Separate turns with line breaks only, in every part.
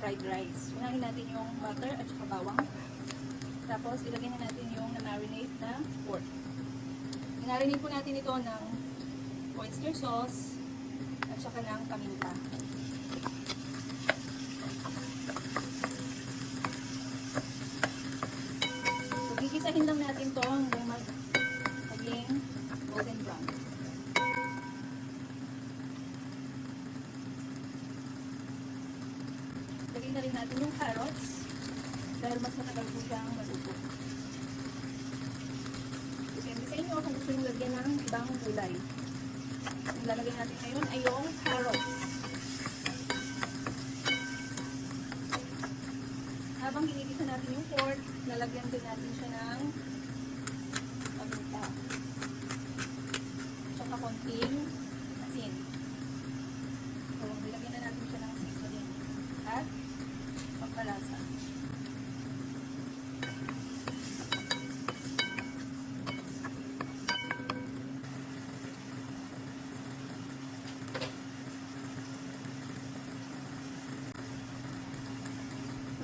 fried rice. Unahin natin yung butter at saka bawang. Tapos, ilagay na natin yung na-marinate na pork. Inarinate po natin ito ng oyster sauce at saka ng paminta. So, gigisahin lang natin ito hanggang maging golden brown. Lagay na rin natin yung carrots dahil mas matagal po siyang maluto. Depende sa inyo kung gusto nyo lagyan ng ibang gulay. Ang lalagay natin ngayon ay yung carrots. Habang ginigisa natin yung pork, lalagyan din natin siya ng paminta. Tsaka konting asin. So, nilagyan na natin siya ng seasoning at pampalasa.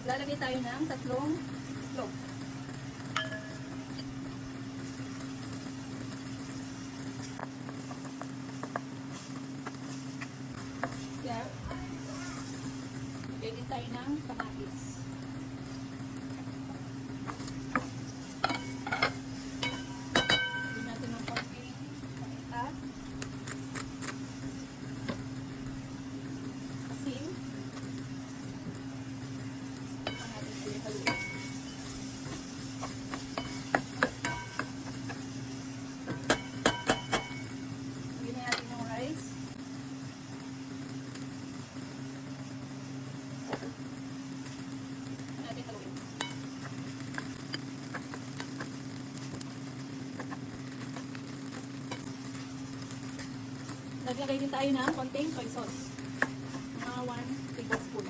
Lalagay tayo ng 3 itlog. Kaya, lagay tayo ng kamatis. Lagyan natin ng konting paminta. Asin. Naglagay din tayo ng konting soy sauce. Mga 1 tablespoon.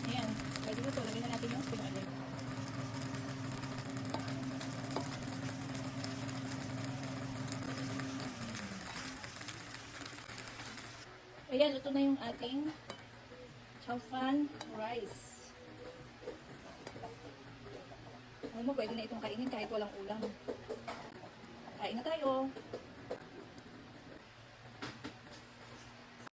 Ayan. Pwede na ito. Lagyan na natin yung spring onion. Ayan, ito na yung ating chow fan rice. Alam mo, pwede na itong kainin kahit walang ulam. Kain na tayo!